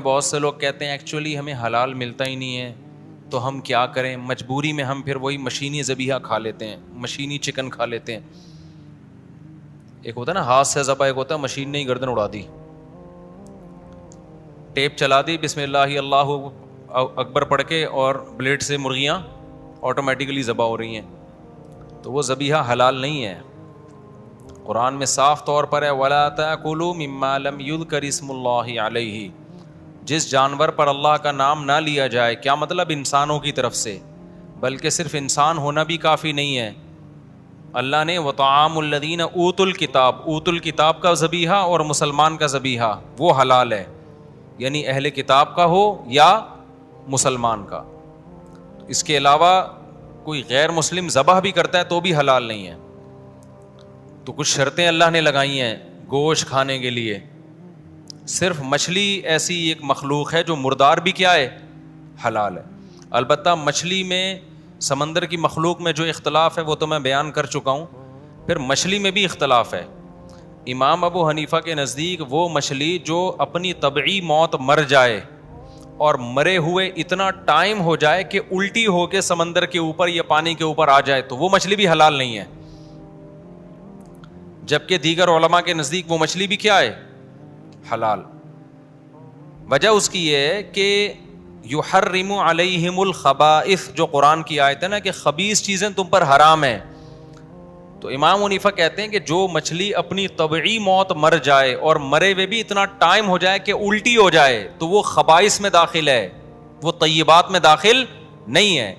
بہت سے لوگ کہتے ہیں ایکچولی ہمیں حلال ملتا ہی نہیں ہے تو ہم کیا کریں، مجبوری میں ہم پھر وہی مشینی ذبیحہ کھا لیتے ہیں، مشینی چکن کھا لیتے ہیں. ایک ہوتا ہے نا ہاتھ سے ذبح، ایک ہوتا ہے مشین نے ہی گردن اڑا دی، ٹیپ چلا دی، بسم اللہ اللہ اکبر پڑھ کے، اور بلیڈ سے مرغیاں آٹومیٹیکلی ذبح ہو رہی ہیں. تو وہ ذبیحہ حلال نہیں ہے. قرآن میں صاف طور پر ہے وَلَا تَأْكُلُوا مِمَّا لَمْ يُذْكَرِ اسْمُ اللَّهِ عَلَيْهِ. جس جانور پر اللہ کا نام نہ لیا جائے، کیا مطلب انسانوں کی طرف سے، بلکہ صرف انسان ہونا بھی کافی نہیں ہے. اللہ نے وَطَعَامُ الَّذِينَ أُوتُوا الْكِتَابَ، اوت الکتاب کا ذبیحہ اور مسلمان کا ذبیحہ وہ حلال ہے، یعنی اہل کتاب کا ہو یا مسلمان کا. اس کے علاوہ کوئی غیر مسلم ذبح بھی کرتا ہے تو بھی حلال نہیں ہے. تو کچھ شرطیں اللہ نے لگائی ہیں گوشت کھانے کے لیے. صرف مچھلی ایسی ایک مخلوق ہے جو مردار بھی کیا ہے، حلال ہے. البتہ مچھلی میں، سمندر کی مخلوق میں جو اختلاف ہے وہ تو میں بیان کر چکا ہوں. پھر مچھلی میں بھی اختلاف ہے. امام ابو حنیفہ کے نزدیک وہ مچھلی جو اپنی طبعی موت مر جائے اور مرے ہوئے اتنا ٹائم ہو جائے کہ الٹی ہو کے سمندر کے اوپر یا پانی کے اوپر آ جائے تو وہ مچھلی بھی حلال نہیں ہے. جبکہ دیگر علماء کے نزدیک وہ مچھلی بھی کیا ہے، حلال. وجہ اس کی یہ ہے کہ یحرم علیہم الخبائث، جو قرآن کی آیت ہے نا کہ خبیث چیزیں تم پر حرام ہیں. تو امام حنیفہ کہتے ہیں کہ جو مچھلی اپنی طبعی موت مر جائے اور مرے ہوئے بھی اتنا ٹائم ہو جائے کہ الٹی ہو جائے تو وہ خبائث میں داخل ہے، وہ طیبات میں داخل نہیں ہے.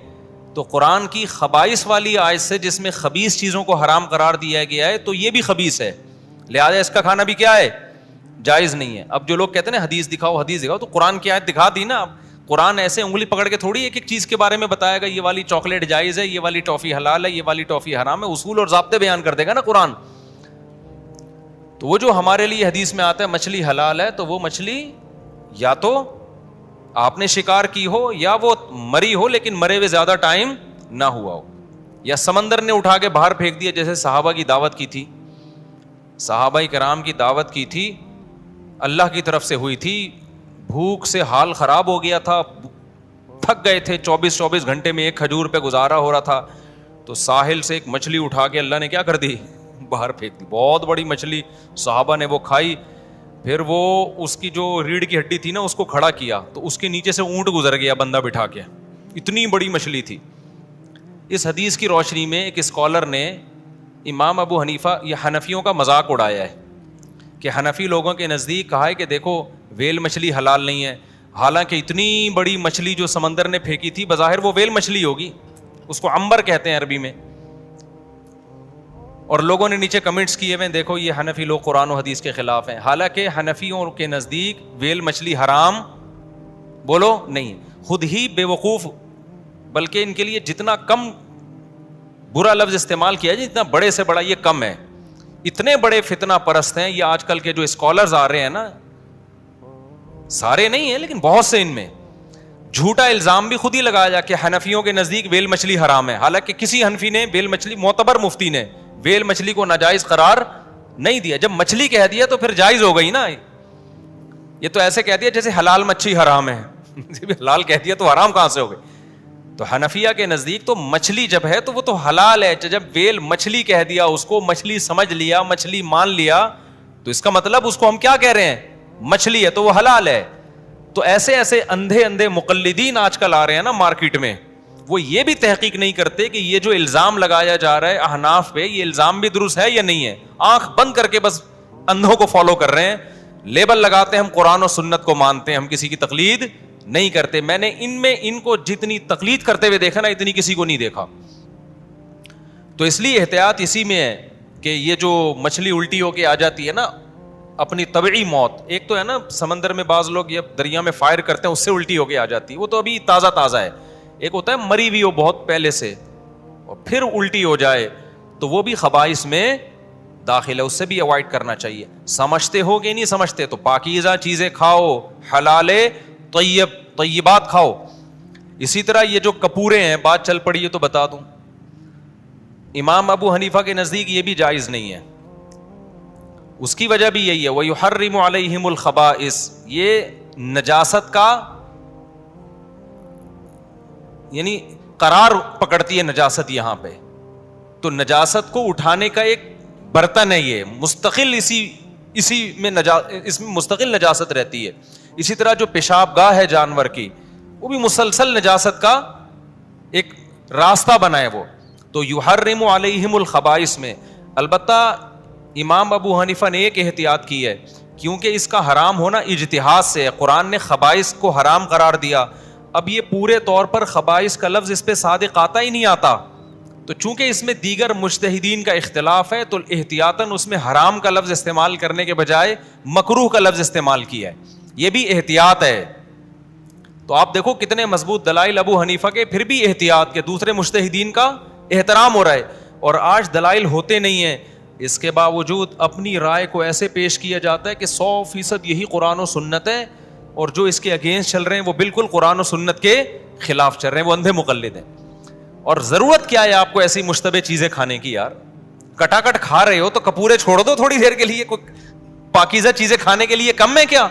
تو قرآن کی خبائث والی آیت سے جس میں خبیث چیزوں کو حرام قرار دیا گیا ہے تو یہ بھی خبیث ہے، لہذا اس کا کھانا بھی کیا ہے، جائز نہیں ہے. اب جو لوگ کہتے ہیں نا حدیث دکھاؤ حدیث دکھاؤ، تو قرآن کی آیت دکھا دی نا. اب قرآن ایسے انگلی پکڑ کے تھوڑی ایک ایک چیز کے بارے میں بتائے گا، یہ والی چاکلیٹ جائز ہے، یہ والی ٹافی حلال ہے، یہ والی ٹافی حرام ہے. اصول اور ضابطے بیان کر دے گا نا قرآن. تو وہ جو ہمارے لیے حدیث میں آتا ہے مچھلی حلال ہے، تو وہ مچھلی یا تو آپ نے شکار کی ہو یا وہ مری ہو لیکن مرے ہوئے زیادہ ٹائم نہ ہوا ہو، یا سمندر نے اٹھا کے باہر پھینک دیا. جیسے صحابہ کی دعوت کی تھی، صحابہ کرام کی دعوت کی تھی، اللہ کی طرف سے ہوئی تھی، بھوک سے حال خراب ہو گیا تھا، تھک گئے تھے، 24 گھنٹے میں ایک کھجور پہ گزارا ہو رہا تھا. تو ساحل سے ایک مچھلی اٹھا کے اللہ نے کیا کر دی، باہر پھینک دی. بہت بڑی مچھلی، صحابہ نے وہ کھائی. پھر وہ اس کی جو ریڑھ کی ہڈی تھی نا اس کو کھڑا کیا تو اس کے نیچے سے اونٹ گزر گیا بندہ بٹھا کے، اتنی بڑی مچھلی تھی. اس حدیث کی روشنی میں ایک اسکالر نے امام ابو حنیفہ، یہ حنفیوں کا مذاق اڑایا ہے کہ حنفی لوگوں کے نزدیک کہا ہے کہ دیکھو ویل مچھلی حلال نہیں ہے، حالانکہ اتنی بڑی مچھلی جو سمندر نے پھینکی تھی بظاہر وہ ویل مچھلی ہوگی، اس کو عنبر کہتے ہیں عربی میں. اور لوگوں نے نیچے کمنٹس کیے ہوئے دیکھو یہ حنفی لوگ قرآن و حدیث کے خلاف ہیں. حالانکہ حنفیوں کے نزدیک ویل مچھلی حرام بولو نہیں، خود ہی بے وقوف، بلکہ ان کے لیے جتنا کم برا لفظ استعمال کیا جائے جتنا بڑے سے بڑا یہ کم ہے. اتنے بڑے فتنہ پرست ہیں یہ آج کل کے جو اسکالرز آ رہے ہیں نا، سارے نہیں ہیں لیکن بہت سے ان میں جھوٹا الزام بھی خود ہی لگایا جا کہ حنفیوں کے نزدیک ویل مچھلی حرام ہے. حالانکہ کسی حنفی نے ویل مچھلی، معتبر مفتی نے ویل مچھلی کو ناجائز قرار نہیں دیا. جب مچھلی کہہ دیا تو پھر جائز ہو گئی نا. یہ تو ایسے کہہ دیا جیسے حلال مچھی حرام ہے حلال کہہ دیا تو حرام کہاں سے ہو گئی. تو حنفیہ کے نزدیک تو مچھلی جب ہے تو وہ تو حلال ہے. جب ویل مچھلی کہہ دیا، اس کو مچھلی سمجھ لیا، مچھلی مان لیا، تو اس کا مطلب اس کو ہم کیا کہہ رہے ہیں، مچھلی ہے تو وہ حلال ہے. تو ایسے ایسے اندھے مقلدین آج کل آ رہے ہیں نا مارکیٹ میں، وہ یہ بھی تحقیق نہیں کرتے کہ یہ جو الزام لگایا جا رہا ہے احناف پہ، یہ الزام بھی درست ہے یا نہیں ہے. آنکھ بند کر کے بس اندھوں کو فالو کر رہے ہیں، لیبل لگاتے ہیں ہم قرآن و سنت کو مانتے ہیں، ہم کسی کی تقلید نہیں کرتے. میں نے ان کو جتنی تقلید کرتے ہوئے دیکھا نا اتنی کسی کو نہیں دیکھا. تو اس لیے احتیاط اسی میں ہے کہ یہ جو مچھلی الٹی ہو کے آ جاتی ہے نا اپنی طبعی موت، ایک تو ہے نا سمندر میں بعض لوگ یہ دریا میں فائر کرتے ہیں اس سے الٹی ہو کے آ جاتی ہے، وہ تو ابھی تازہ ہے. ایک ہوتا ہے مری ہوئی ہو بہت پہلے سے اور پھر الٹی ہو جائے تو وہ بھی خبائث میں داخل ہے، اس سے بھی اوائڈ کرنا چاہیے. سمجھتے ہو کہ نہیں سمجھتے تو پاکیزہ چیزیں کھاؤ، حلال طیبات کھاؤ. اسی طرح یہ جو کپورے ہیں، بات چل پڑی ہے تو بتا دوں، امام ابو حنیفہ کے نزدیک یہ بھی جائز نہیں ہے. اس کی وجہ بھی یہی ہے وَيُحَرِّمُ عَلَيْهِمُ الْخَبَائِثِ، یہ نجاست کا یعنی قرار پکڑتی ہے نجاست یہاں پہ. تو نجاست کو اٹھانے کا ایک برتن ہے یہ, مستقل اسی میں اس میں مستقل نجاست رہتی ہے. اسی طرح جو پیشاب گاہ ہے جانور کی, وہ بھی مسلسل نجاست کا ایک راستہ بنا ہے وہ. تو یحرم علیہم الخبائث میں البتہ امام ابو حنیفہ نے ایک احتیاط کی ہے, کیونکہ اس کا حرام ہونا اجتہاد سے ہے. قرآن نے خبائث کو حرام قرار دیا. اب یہ پورے طور پر خبائث کا لفظ اس پہ صادق آتا ہی نہیں آتا, تو چونکہ اس میں دیگر مجتہدین کا اختلاف ہے تو احتیاطاً اس میں حرام کا لفظ استعمال کرنے کے بجائے مکروہ کا لفظ استعمال کیا ہے. یہ بھی احتیاط ہے. تو آپ دیکھو کتنے مضبوط دلائل ابو حنیفہ کے, پھر بھی احتیاط کے دوسرے مجتہدین کا احترام ہو رہا ہے. اور آج دلائل ہوتے نہیں ہیں, اس کے باوجود اپنی رائے کو ایسے پیش کیا جاتا ہے کہ 100% یہی قرآن و سنت ہے, اور جو اس کے اگینسٹ چل رہے ہیں وہ بالکل قرآن و سنت کے خلاف چل رہے ہیں, وہ اندھے مقلد ہیں. اور ضرورت کیا ہے آپ کو ایسی مشتبہ چیزیں کھانے کی یار؟ کٹا کٹ کھا رہے ہو تو کپورے چھوڑ دو تھوڑی دیر کے لیے, کوئی پاکیزہ چیزیں کھانے کے لیے کم ہے کیا؟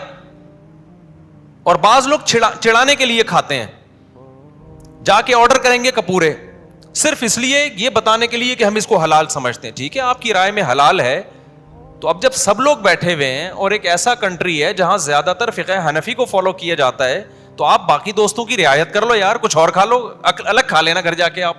اور بعض لوگ چڑھانے کے لیے کھاتے ہیں, جا کے آرڈر کریں گے کپورے صرف اس لیے یہ بتانے کے لیے کہ ہم اس کو حلال سمجھتے ہیں. ٹھیک ہے, آپ کی رائے میں حلال ہے, تو اب جب سب لوگ بیٹھے ہوئے ہیں اور ایک ایسا کنٹری ہے جہاں زیادہ تر فقہ حنفی کو فالو کیا جاتا ہے, تو آپ باقی دوستوں کی رعایت کر لو یار, کچھ اور کھا لو, الگ کھا لینا گھر جا کے. آپ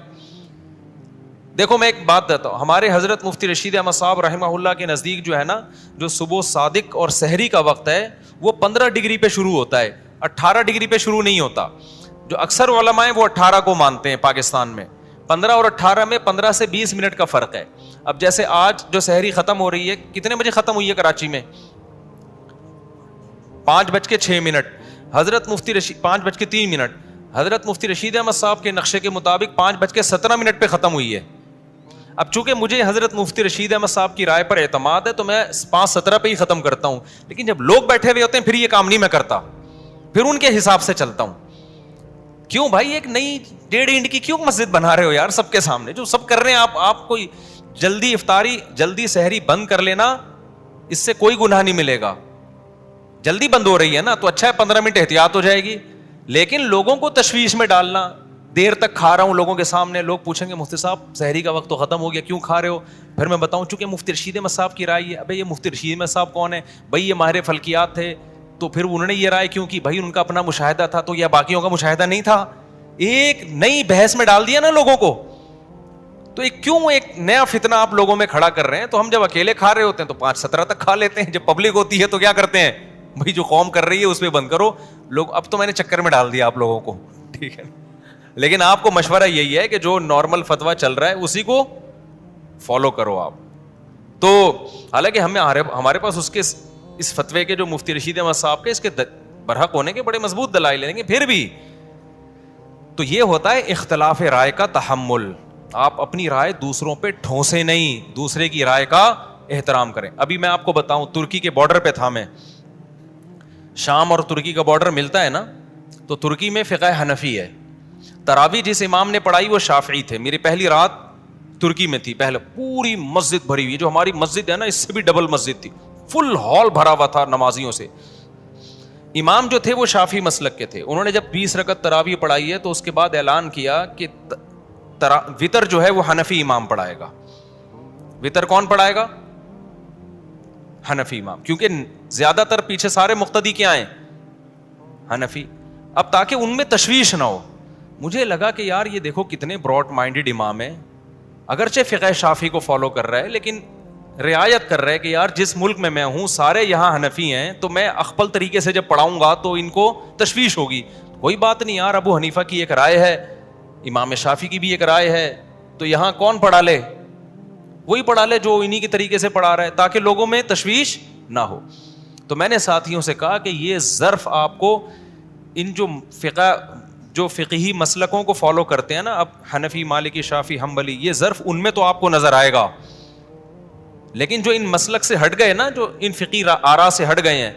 دیکھو میں ایک بات دیتا ہوں, ہمارے حضرت مفتی رشید احمد صاحب رحمہ اللہ کے نزدیک جو ہے نا, جو صبح صادق اور سحری کا وقت ہے وہ 15 ڈگری پہ شروع ہوتا ہے, 18 ڈگری پہ شروع نہیں ہوتا. جو اکثر علماء ہیں وہ 18 کو مانتے ہیں پاکستان میں, 15 اور 18 میں 15 سے 20 منٹ کا فرق ہے. اب جیسے آج جو سحری ختم ہو رہی ہے, کتنے بجے ختم ہوئی ہے کراچی میں؟ 5:06. حضرت مفتی رشید 5:03. حضرت مفتی رشید احمد صاحب کے نقشے کے مطابق 5:17 پہ ختم ہوئی ہے. اب چونکہ مجھے حضرت مفتی رشید احمد صاحب کی رائے پر اعتماد ہے تو میں 5:17 پہ ہی ختم کرتا ہوں, لیکن جب لوگ بیٹھے ہوئے ہوتے ہیں پھر یہ کام نہیں میں کرتا, پھر ان کے حساب سے چلتا ہوں. کیوں بھائی ایک نئی 1.5 اینٹ کی کیوں مسجد بنا رہے ہو یار سب کے سامنے؟ جو سب کر رہے ہیں آپ کوئی جلدی افطاری جلدی سحری بند کر لینا, اس سے کوئی گناہ نہیں ملے گا. جلدی بند ہو رہی ہے نا تو اچھا ہے 15 منٹ احتیاط ہو جائے گی, لیکن لوگوں کو تشویش میں ڈالنا, دیر تک کھا رہا ہوں لوگوں کے سامنے, لوگ پوچھیں گے مفتی صاحب سحری کا وقت تو ختم ہو گیا کیوں کھا رہے ہو؟ پھر میں بتاؤں چونکہ مفتی رشید احمد صاحب کی رائے ہے. ابے یہ مفتی رشید احمد صاحب کون ہے بھائی؟ یہ ماہر فلکیات تھے, تو پھر انہوں نے یہ رائے کیوں کی بھائی؟ ان کا اپنا مشاہدہ تھا, تو یہ باقیوں کا مشاہدہ نہیں تھا؟ ایک نئی بحث میں ڈال دیا نا لوگوں کو, تو کیوں ایک نیا فتنہ آپ لوگوں میں کھڑا کر رہے ہیں؟ تو ہم جب اکیلے کھا رہے ہوتے ہیں تو 5:17 تک کھا لیتے ہیں, جب پبلک ہوتی ہے تو کیا کرتے ہیں بھائی جو قوم کر رہی ہے اس پہ بند کرو. لوگ اب تو میں نے چکر میں ڈال دیا آپ لوگوں کو, ٹھیک ہے, لیکن آپ کو مشورہ یہی ہے کہ جو نارمل فتویٰ چل رہا ہے اسی کو فالو کرو آپ. تو حالانکہ ہمارے پاس اس کے اس فتوے کے جو مفتی رشید احمد صاحب کے اس کے برحق ہونے کے بڑے مضبوط دلائل ہیں, پھر بھی تو یہ ہوتا ہے اختلاف رائے کا تحمل. آپ اپنی رائے دوسروں پہ ٹھونسے نہیں, دوسرے کی رائے کا احترام کریں. ابھی میں آپ کو بتاؤں, ترکی کے بارڈر پہ تھا میں, شام اور ترکی کا بارڈر ملتا ہے نا, تو ترکی میں فقہ حنفی ہے. تراویح جس امام نے پڑھائی وہ شافعی تھے. میری پہلی رات ترکی میں تھی, پہلے پوری مسجد بھری ہوئی, جو ہماری مسجد ہے نا اس سے بھی ڈبل مسجد تھی, فل ہال بھرا ہوا تھا نمازیوں سے. امام جو تھے وہ شافعی مسلک کے تھے. انہوں نے جب 20 رکعت تراویح پڑھائی ہے تو اس کے بعد اعلان کیا کہ وطر جو ہے وہ حنفی امام پڑھائے گا. وطر کون پڑھائے گا؟ حنفی امام, کیونکہ زیادہ تر پیچھے سارے مقتدی کیا ہیں؟ حنفی. اب تاکہ ان میں تشویش نہ ہو, مجھے لگا کہ یار یہ دیکھو کتنے براڈ مائنڈڈ امام ہیں, اگرچہ فقہ شافعی کو فالو کر رہا ہے لیکن رعایت کر رہا ہے کہ یار جس ملک میں ہوں سارے یہاں حنفی ہیں, تو میں اخپل طریقے سے جب پڑھاؤں گا تو ان کو تشویش ہوگی. کوئی بات نہیں یار, ابو حنیفہ کی ایک رائے ہے, امام شافعی کی بھی ایک رائے ہے, تو یہاں کون پڑھا لے؟ وہی پڑھا لے جو انہی کے طریقے سے پڑھا رہا ہے, تاکہ لوگوں میں تشویش نہ ہو. تو میں نے ساتھیوں سے کہا کہ یہ ظرف آپ کو ان جو فقہی مسلکوں کو فالو کرتے ہیں نا, اب حنفی, مالکی, شافعی, حنبلی, یہ ظرف ان میں تو آپ کو نظر آئے گا, لیکن جو ان مسلک سے ہٹ گئے نا, جو ان فقہی آراء سے ہٹ گئے ہیں,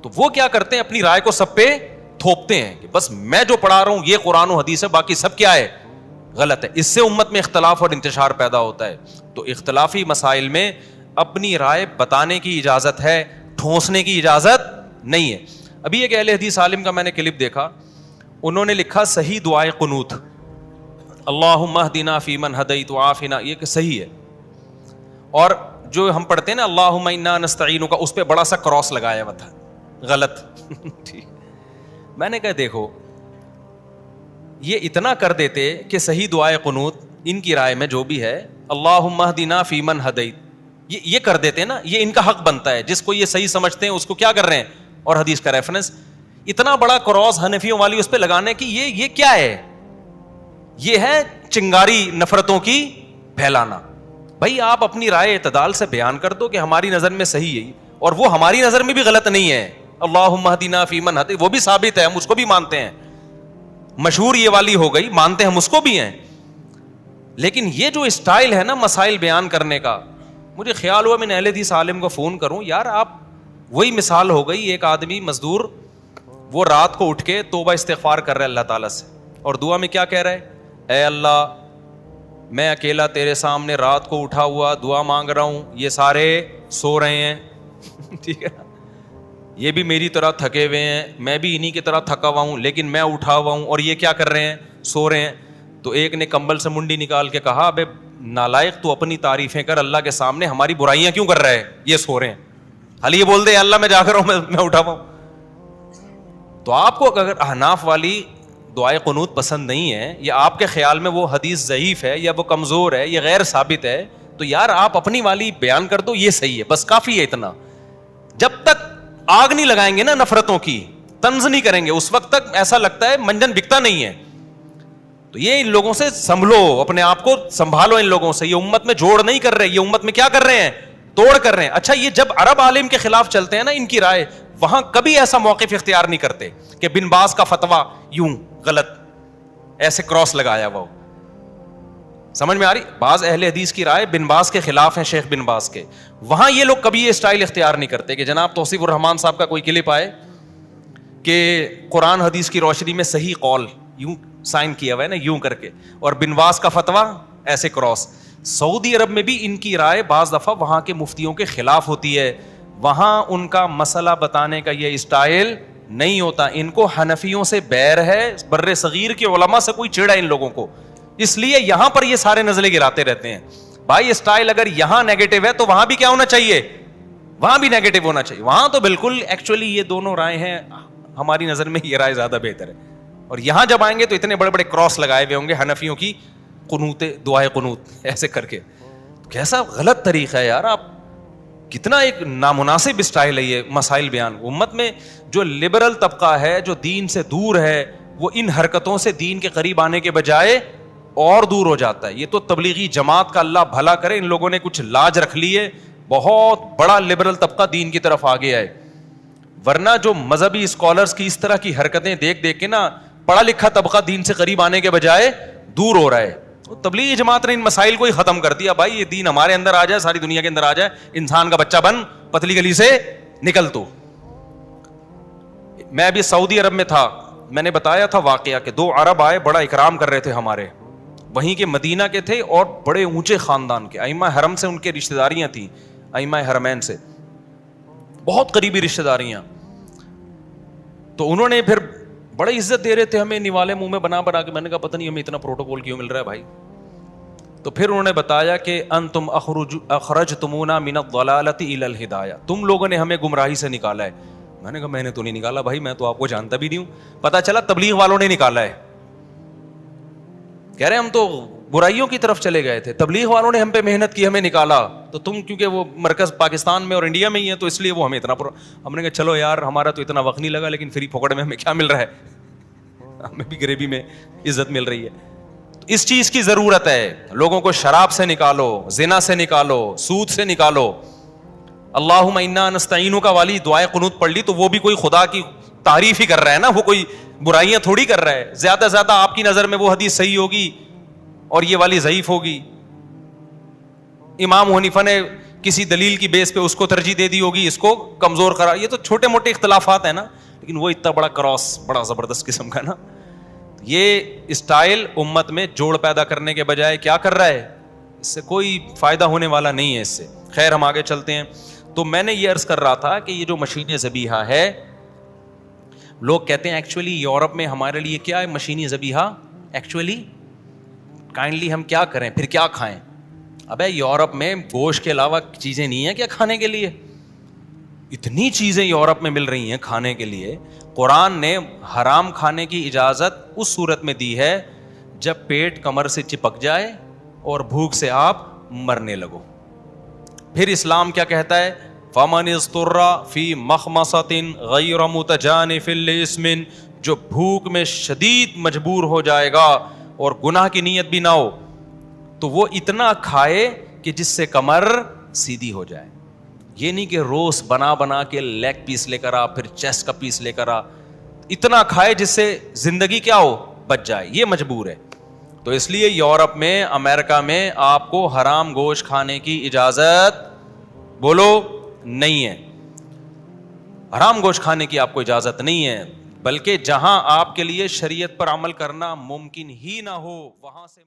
تو وہ کیا کرتے ہیں اپنی رائے کو سب پہ تھوپتے ہیں کہ بس میں جو پڑھا رہا ہوں یہ قرآن و حدیث ہے, باقی سب کیا ہے؟ غلط ہے. اس سے امت میں اختلاف اور انتشار پیدا ہوتا ہے. تو اختلافی مسائل میں اپنی رائے بتانے کی اجازت ہے, ٹھونسنے کی اجازت نہیں ہے. ابھی ایک اہل حدیث عالم کا میں نے کلپ دیکھا, انہوں نے لکھا صحیح دعائے قنوت, اللہم اہدنا فیمن ہدیت وعافنا, یہ کہ صحیح ہے. اور جو ہم پڑھتے ہیں نا اللہم انا نستعینک, اس پہ بڑا سا کراس لگایا ہوا تھا, غلط. ٹھیک, میں نے کہا دیکھو یہ اتنا کر دیتے کہ صحیح دعائے قنوت ان کی رائے میں جو بھی ہے اللہم اہدنا فیمن ہدیت, یہ کر دیتے نا, یہ ان کا حق بنتا ہے. جس کو یہ صحیح سمجھتے ہیں اس کو کیا کر رہے ہیں, اور حدیث کا ریفرنس. اتنا بڑا کراس حنفیوں والی اس پہ لگانے کی یہ کیا ہے؟ یہ ہے چنگاری, نفرتوں کی پھیلانا. بھائی آپ اپنی رائے اعتدال سے بیان کر دو کہ ہماری نظر میں صحیح ہے, اور وہ ہماری نظر میں بھی غلط نہیں ہے. اللہم اہدنا فیمن ہدیت وہ بھی ثابت ہے, ہم اس کو بھی مانتے ہیں. مشہور یہ والی ہو گئی, مانتے ہم اس کو بھی ہیں. لیکن یہ جو اسٹائل ہے نا مسائل بیان کرنے کا, مجھے خیال ہوا میں نے اہل حدیث عالم کو فون کروں, یار آپ وہی مثال ہو گئی, ایک آدمی مزدور وہ رات کو اٹھ کے توبہ استغفار کر رہا ہے اللہ تعالیٰ سے, اور دعا میں کیا کہہ رہا ہے, اے اللہ میں اکیلا تیرے سامنے رات کو اٹھا ہوا دعا مانگ رہا ہوں, یہ سارے سو رہے ہیں. ٹھیک ہے, یہ بھی میری طرح تھکے ہوئے ہیں, میں بھی انہی کی طرح تھکا ہوا ہوں, لیکن میں اٹھا ہوا ہوں اور یہ کیا کر رہے ہیں, سو رہے ہیں. تو ایک نے کمبل سے منڈی نکال کے کہا, ابے نالائق تو اپنی تعریفیں کر, اللہ کے سامنے ہماری برائیاں کیوں کر رہا ہے, یہ سو رہے ہیں. حال یہ بول دے اللہ میں جا کر ہوں, میں اٹھا ہوا ہوں. تو آپ کو اگر احناف والی دعائے قنوت پسند نہیں ہے, یا آپ کے خیال میں وہ حدیث ضعیف ہے, یا وہ کمزور ہے, یا غیر ثابت ہے, تو یار آپ اپنی والی بیان کر دو, یہ صحیح ہے, بس کافی ہے اتنا. جب تک آگ نہیں لگائیں گے نا نفرتوں کی, طنز نہیں کریں گے, اس وقت تک ایسا لگتا ہے منجن بکتا نہیں ہے. تو یہ ان لوگوں سے سنبھلو, اپنے آپ کو سنبھالو ان لوگوں سے. یہ امت میں جوڑ نہیں کر رہے, یہ امت میں کیا کر رہے ہیں, توڑ کر رہے ہیں. اچھا یہ جب عرب عالم کے خلاف چلتے ہیں نا ان کی رائے, وہاں کبھی ایسا موقف اختیار نہیں کرتے کہ بن باز کا فتویٰ یوں غلط, ایسے کراس لگایا وہ. سمجھ میں آ رہی؟ بعض اہل حدیث کی رائے بن باز کے خلاف ہیں, شیخ بن باز کے, وہاں یہ لوگ کبھی یہ اسٹائل اختیار نہیں کرتے کہ جناب توصیف الرحمان صاحب کا کوئی کلپ آئے کہ قرآن حدیث کی روشنی میں صحیح قول یوں سائن کیا ہوا ہے نا یوں کر کے, اور بن باز کا فتویٰ ایسے کراس. سعودی عرب میں بھی ان کی رائے بعض دفعہ وہاں کے مفتیوں کے خلاف ہوتی ہے, وہاں ان کا مسئلہ بتانے کا یہ اسٹائل نہیں ہوتا. ان کو حنفیوں سے بیر ہے, بر صغیر کے علماء سے کوئی چڑ ہے ان لوگوں کو, اس لیے یہاں پر یہ سارے نزلے گراتے رہتے ہیں. بھائی اسٹائل اگر یہاں نیگیٹو ہے تو وہاں بھی کیا ہونا چاہیے, وہاں بھی نیگیٹو ہونا چاہیے. وہاں تو بالکل ایکچولی یہ دونوں رائے ہیں, ہماری نظر میں یہ رائے زیادہ بہتر ہے. اور یہاں جب آئیں گے تو اتنے بڑے بڑے کراس لگائے ہوئے ہوں گے حنفیوں کی قنوت, دعائے قنوت ایسے کر کے. کیسا غلط طریقہ ہے یار, آپ کتنا ایک نامناسب اسٹائل ہے یہ مسائل بیان. امت میں جو لبرل طبقہ ہے, جو دین سے دور ہے, وہ ان حرکتوں سے دین کے قریب آنے کے بجائے اور دور ہو جاتا ہے. یہ تو تبلیغی جماعت کا اللہ بھلا کرے, ان لوگوں نے کچھ لاج رکھ لی ہے, بہت بڑا لبرل طبقہ دین کی طرف آ گیا ہے. ورنہ جو مذہبی اسکالرز کی اس طرح کی حرکتیں دیکھ دیکھ کے نا, پڑھا لکھا طبقہ دین سے قریب آنے کے بجائے دور ہو رہا ہے. تبلیغی جماعت نے ان مسائل کو ہی ختم کر دیا. بھائی یہ دین ہمارے اندر آ جائے, ساری دنیا کے اندر آ جائے, انسان کا بچہ بن, پتلی گلی سے نکل. تو میں ابھی سعودی عرب میں تھا, میں نے بتایا تھا واقعہ کہ 2 عرب آئے, بڑا اکرام کر رہے تھے ہمارے, وہیں کے مدینہ کے تھے اور بڑے اونچے خاندان کے, ائمہ حرم سے ان کے رشتہ داریاں تھیں, ائمہ حرمین سے بہت قریبی رشتہ داریاں. تو انہوں نے پھر بڑے عزت دے رہے تھے ہمیں, نوالے منہ میں بنا بنا کے. میں نے کہا پتہ نہیں ہمیں اتنا پروٹوکول کیوں مل رہا ہے بھائی. تو پھر انہوں نے بتایا کہ انتم اخرجتمونا من الضلالۃ الی الہدایہ, تم لوگوں نے ہمیں گمراہی سے نکالا ہے. میں نے کہا میں نے تو نہیں نکالا بھائی, میں تو آپ کو جانتا بھی نہیں ہوں. پتہ چلا تبلیغ والوں نے نکالا ہے. کہہ رہے ہم تو برائیوں کی طرف چلے گئے تھے, تبلیغ والوں نے ہم پہ محنت کی, ہمیں نکالا. تو تم کیونکہ وہ مرکز پاکستان میں اور انڈیا میں ہی ہے تو اس لیے وہ ہمیں اتنا ہم نے کہا چلو یار ہمارا تو اتنا وقت نہیں لگا, لیکن فری پھوکڑ میں ہمیں کیا مل رہا ہے, ہمیں بھی غریبی میں عزت مل رہی ہے. اس چیز کی ضرورت ہے, لوگوں کو شراب سے نکالو, زنا سے نکالو, سود سے نکالو. اللہم انا نستعینک والی دعائے قنوت پڑھ لی تو وہ بھی کوئی خدا کی تعریف ہی کر رہا ہے نا, وہ کوئی برائیاں تھوڑی کر رہا ہے. زیادہ سے زیادہ آپ کی نظر میں وہ حدیث صحیح ہوگی اور یہ والی ضعیف ہوگی. امام حنیفہ نے کسی دلیل کی بیس پہ اس کو ترجیح دے دی ہوگی, اس کو کمزور کرا. یہ تو چھوٹے موٹے اختلافات ہیں نا, لیکن وہ اتنا بڑا کراس, بڑا زبردست قسم کا نا. یہ اسٹائل امت میں جوڑ پیدا کرنے کے بجائے کیا کر رہا ہے, اس سے کوئی فائدہ ہونے والا نہیں ہے اس سے. خیر ہم آگے چلتے ہیں. تو میں نے یہ عرض کر رہا تھا کہ یہ جو مشین ذبیحہ ہے لوگ کہتے ہیں ایکچولی یورپ میں ہمارے لیے کیا ہے مشینی ذبیحہ, ایکچولی کائنڈلی ہم کیا کریں, پھر کیا کھائیں؟ ابے یورپ میں گوشت کے علاوہ چیزیں نہیں ہیں کیا کھانے کے لیے؟ اتنی چیزیں یورپ میں مل رہی ہیں کھانے کے لیے. قرآن نے حرام کھانے کی اجازت اس صورت میں دی ہے جب پیٹ کمر سے چپک جائے اور بھوک سے آپ مرنے لگو. پھر اسلام کیا کہتا ہے؟ فَمَنِ اضْطُرَّ فِي مَخْمَصَةٍ غَيْرَ مُتَجَانِفٍ لِّإِثْمٍ, جو بھوک میں شدید مجبور ہو جائے گا اور گناہ کی نیت بھی نہ ہو تو وہ اتنا کھائے کہ جس سے کمر سیدھی ہو جائے. یہ نہیں کہ روز بنا بنا کے لیگ پیس لے کر آ, پھر چیسٹ کا پیس لے کر آ, اتنا کھائے جس سے زندگی کیا ہو, بچ جائے. یہ مجبور ہے. تو اس لیے یورپ میں, امریکہ میں آپ کو حرام گوشت کھانے کی اجازت بولو نہیں ہے. حرام گوشت کھانے کی آپ کو اجازت نہیں ہے, بلکہ جہاں آپ کے لیے شریعت پر عمل کرنا ممکن ہی نہ ہو وہاں سے